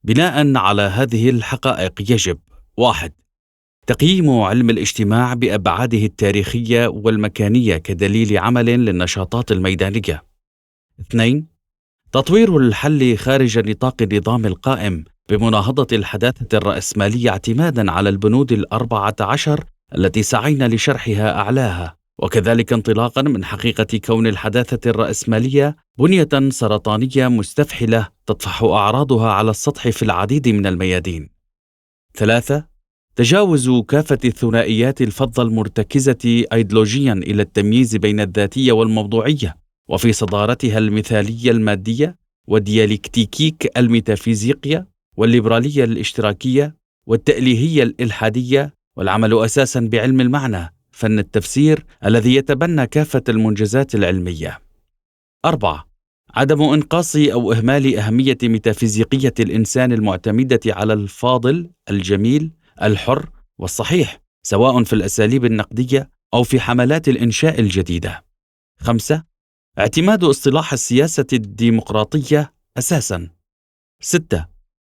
بناء على هذه الحقائق يجب: 1. تقييم علم الاجتماع بأبعاده التاريخية والمكانية كدليل عمل للنشاطات الميدانية. 2. تطوير الحل خارج نطاق النظام القائم بمناهضة الحداثة الرأسمالية اعتمادا على البنود 14 التي سعينا لشرحها أعلاها، وكذلك انطلاقا من حقيقة كون الحداثة الرأسمالية بنية سرطانية مستفحلة تطفح أعراضها على السطح في العديد من الميادين. 3. تجاوز كافة الثنائيات الفظة المرتكزة أيديولوجيا إلى التمييز بين الذاتية والموضوعية، وفي صدارتها المثالية المادية والديالكتيكيك الميتافيزيقية والليبرالية الاشتراكية والتأليهية الإلحادية، والعمل أساسا بعلم المعنى، فن التفسير الذي يتبنى كافة المنجزات العلمية. 4. عدم إنقاص أو إهمال أهمية ميتافيزيقية الإنسان المعتمدة على الفاضل، الجميل، الحر والصحيح، سواء في الأساليب النقدية أو في حملات الإنشاء الجديدة. 5. اعتماد اصطلاح السياسة الديمقراطية أساساً. 6.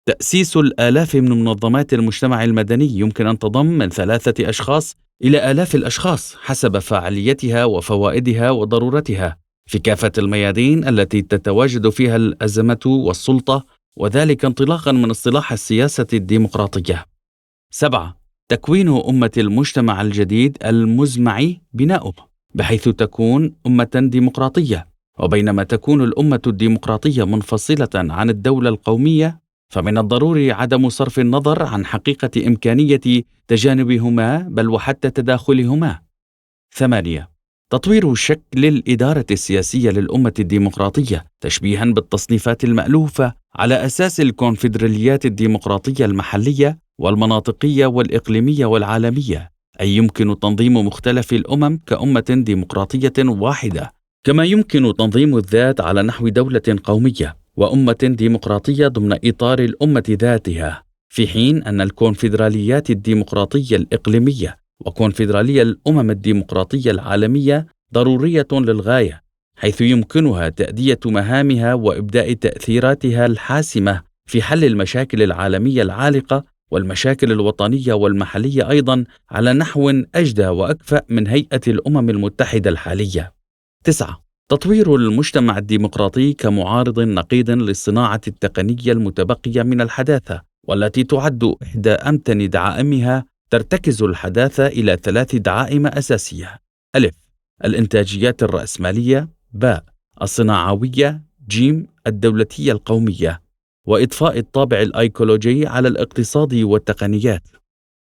تأسيس الآلاف من منظمات المجتمع المدني يمكن أن تضم من 3 أشخاص إلى آلاف الأشخاص حسب فاعليتها وفوائدها وضرورتها في كافة الميادين التي تتواجد فيها الأزمة والسلطة، وذلك انطلاقاً من اصطلاح السياسة الديمقراطية. 7. تكوين أمة المجتمع الجديد المزمع بناؤه بحيث تكون أمة ديمقراطية، وبينما تكون الأمة الديمقراطية منفصلة عن الدولة القومية فمن الضروري عدم صرف النظر عن حقيقة إمكانية تجانبهما بل وحتى تداخلهما. 8. تطوير شكل الإدارة السياسية للأمة الديمقراطية تشبيها بالتصنيفات المألوفة على أساس الكونفدراليات الديمقراطية المحلية والمناطقية والإقليمية والعالمية، أي يمكن تنظيم مختلف الأمم كأمة ديمقراطية واحدة، كما يمكن تنظيم الذات على نحو دولة قومية وأمة ديمقراطية ضمن إطار الأمة ذاتها، في حين أن الكونفدراليات الديمقراطية الإقليمية وكونفدرالية الأمم الديمقراطية العالمية ضرورية للغاية، حيث يمكنها تأدية مهامها وإبداء تأثيراتها الحاسمة في حل المشاكل العالمية العالقة والمشاكل الوطنية والمحلية أيضا على نحو أجدى وأكفأ من هيئة الأمم المتحدة الحالية. 9. تطوير المجتمع الديمقراطي كمعارض نقيض للصناعة التقنية المتبقية من الحداثة، والتي تعد إحدى أمتن دعائمها. ترتكز الحداثة إلى 3 دعائم أساسية: أ. الإنتاجيات الرأسمالية، ب. الصناعوية، ج. الدولتية القومية، وإضفاء الطابع الأيكولوجي على الاقتصاد والتقنيات.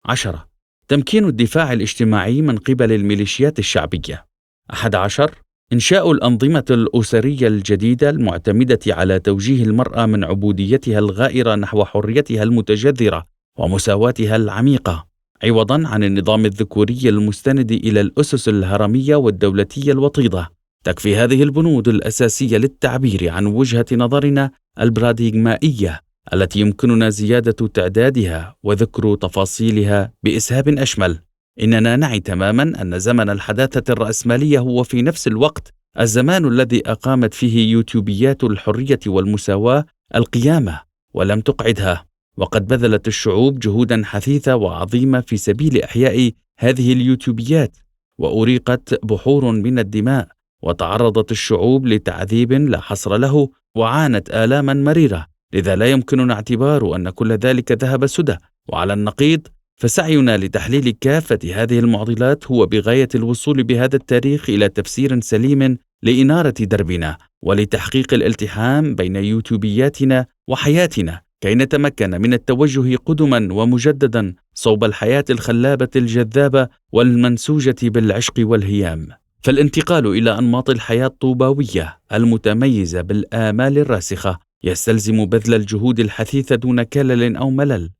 10. تمكين الدفاع الاجتماعي من قبل الميليشيات الشعبية. 11. إنشاء الأنظمة الأسرية الجديدة المعتمدة على توجيه المرأة من عبوديتها الغائرة نحو حريتها المتجذرة ومساواتها العميقة، عوضاً عن النظام الذكوري المستند إلى الأسس الهرمية والدولتية الوطيدة. تكفي هذه البنود الأساسية للتعبير عن وجهة نظرنا البراديغمائية التي يمكننا زيادة تعدادها وذكر تفاصيلها بإسهاب أشمل. إننا نعي تماماً أن زمن الحداثة الرأسمالية هو في نفس الوقت الزمان الذي أقامت فيه يوتيوبيات الحرية والمساواة القيامة ولم تقعدها، وقد بذلت الشعوب جهوداً حثيثة وعظيمة في سبيل إحياء هذه اليوتيوبيات، وأريقت بحور من الدماء، وتعرضت الشعوب لتعذيب لا حصر له، وعانت آلاماً مريرة. لذا لا يمكننا اعتبار أن كل ذلك ذهب سدى. وعلى النقيض فسعينا لتحليل كافة هذه المعضلات هو بغاية الوصول بهذا التاريخ إلى تفسير سليم لإنارة دربنا ولتحقيق الالتحام بين يوتيوبياتنا وحياتنا، كي نتمكن من التوجه قدما ومجددا صوب الحياة الخلابة الجذابة والمنسوجة بالعشق والهيام. فالانتقال إلى أنماط الحياة الطوباوية المتميزة بالآمال الراسخة يستلزم بذل الجهود الحثيثة دون كلل أو ملل،